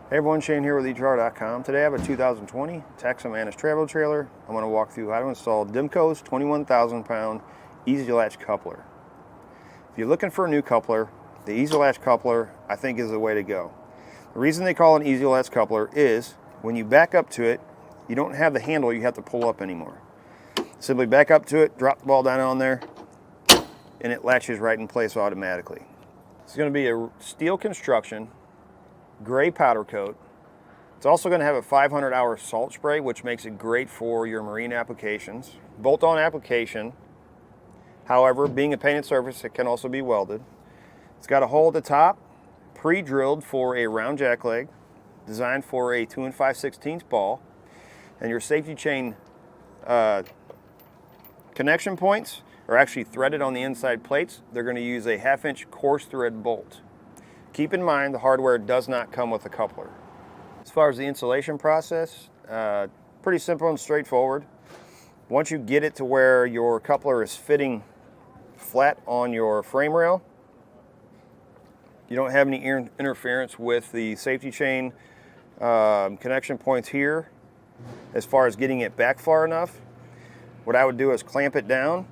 Hey everyone, Shane here with etrailer.com. Today I have a 2020 Taxa Mantis Travel trailer. I'm going to walk through how to install Demco's 21,000 pound eZ-Latch coupler. If you're looking for a new coupler, the eZ-Latch coupler I think is the way to go. The reason they call it an eZ-Latch coupler is when you back up to it, you don't have the handle you have to pull up anymore. Simply back up to it, drop the ball down on there, and it latches right in place automatically. It's going to be a steel construction, gray powder coat. It's also going to have a 500-hour salt spray, which makes it great for your marine applications. Bolt-on application. However, being a painted surface, it can also be welded. It's got a hole at the top, pre-drilled for a round jack leg, designed for a 2 5/16 ball, and your safety chain connection points are actually threaded on the inside plates. They're going to use a 1/2-inch coarse thread bolt. Keep in mind the hardware does not come with a coupler. As far as the installation process, pretty simple and straightforward. Once you get it to where your coupler is fitting flat on your frame rail, you don't have any interference with the safety chain connection points here as far as getting it back far enough. What I would do is clamp it down,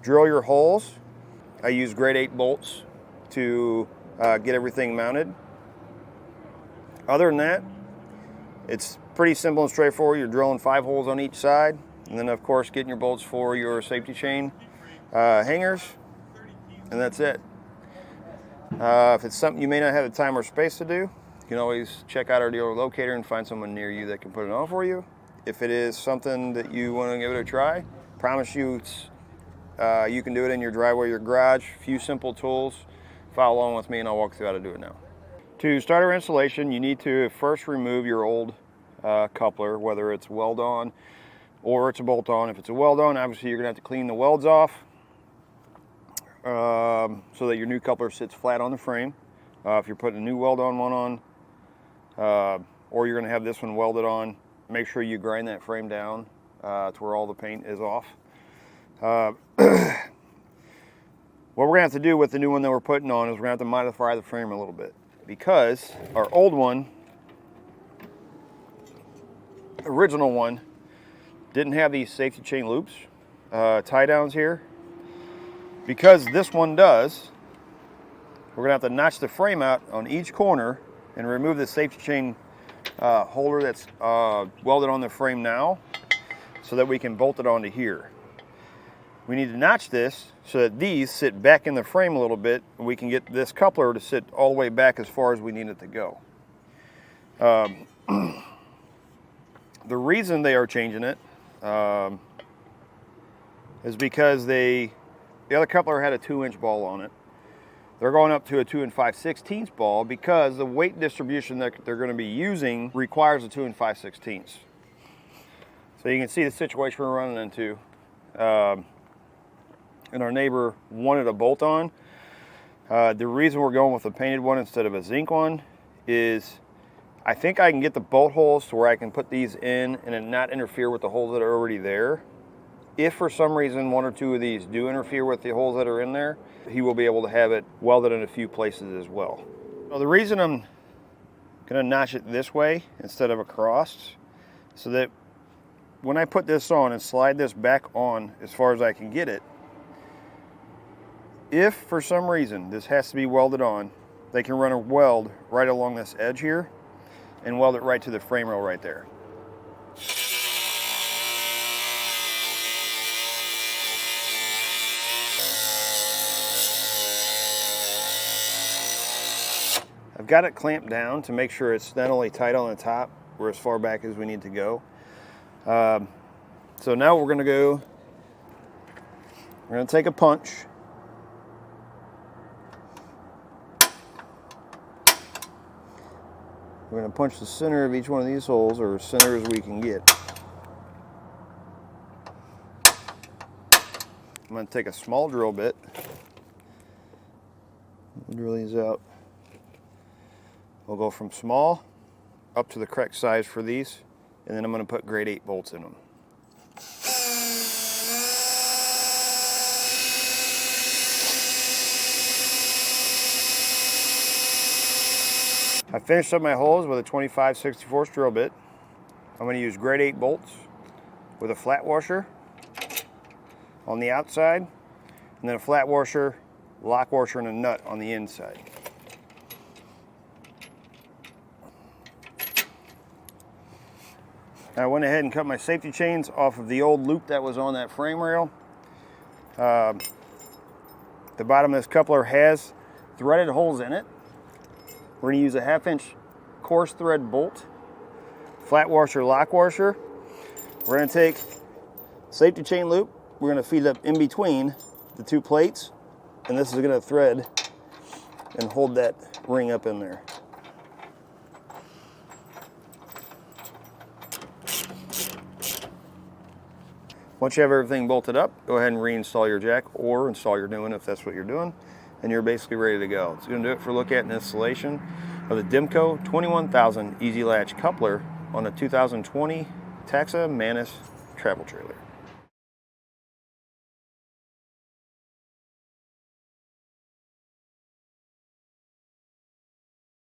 drill your holes. I use grade 8 bolts to get everything mounted. Other than that, it's pretty simple and straightforward. You're drilling 5 holes on each side, and then of course getting your bolts for your safety chain hangers, and that's it. If it's something you may not have the time or space to do, you can always check out our dealer locator and find someone near you that can put it on for you. If it is something that you want to give it a try, promise you you can do it in your driveway, your garage. A few simple tools. Follow along with me and I'll walk through how to do it now. To start our installation, you need to first remove your old coupler, whether it's weld on or it's a bolt on. If it's a weld on, obviously you're going to have to clean the welds off so that your new coupler sits flat on the frame. If you're putting a new weld on one on, or you're going to have this one welded on, make sure you grind that frame down to where all the paint is off. What we're going to have to do with the new one that we're putting on is we're going to have to modify the frame a little bit, because our old one, original one, didn't have these safety chain loops, tie downs here. Because this one does, we're going to have to notch the frame out on each corner and remove the safety chain holder that's welded on the frame now, so that we can bolt it onto here. We need to notch this so that these sit back in the frame a little bit, and we can get this coupler to sit all the way back as far as we need it to go. The reason they are changing it is because the other coupler had a 2-inch ball on it. They're going up to a 2 5/16 ball because the weight distribution that they're going to be using requires a 2 5/16. So you can see the situation we're running into. And our neighbor wanted a bolt on. The reason we're going with a painted one instead of a zinc one is I think I can get the bolt holes to where I can put these in and it not interfere with the holes that are already there. If for some reason 1 or 2 of these do interfere with the holes that are in there, he will be able to have it welded in a few places as well. Now, the reason I'm going to notch it this way instead of across, so that when I put this on and slide this back on as far as I can get it, if for some reason this has to be welded on, they can run a weld right along this edge here and weld it right to the frame rail right there. I've got it clamped down to make sure it's not only tight on the top, we're as far back as we need to go. So now we're going to take a punch. We're going to punch the center of each one of these holes, or as center as we can get. I'm going to take a small drill bit, drill these out. We'll go from small up to the correct size for these, and then I'm going to put grade 8 bolts in them. I finished up my holes with a 25/64 drill bit. I'm going to use grade 8 bolts with a flat washer on the outside, and then a flat washer, lock washer, and a nut on the inside. I went ahead and cut my safety chains off of the old loop that was on that frame rail. The bottom of this coupler has threaded holes in it. We're going to use a 1/2-inch coarse thread bolt, flat washer, lock washer. We're going to take safety chain loop, we're going to feed it up in between the two plates, and this is going to thread and hold that ring up in there. Once you have everything bolted up, go ahead and reinstall your jack or install your new one if that's what you're doing, and you're basically ready to go. It's going to do it for a look at an installation of the Demco 21,000 eZ-Latch coupler on a 2020 Taxa Mantis Travel Trailer.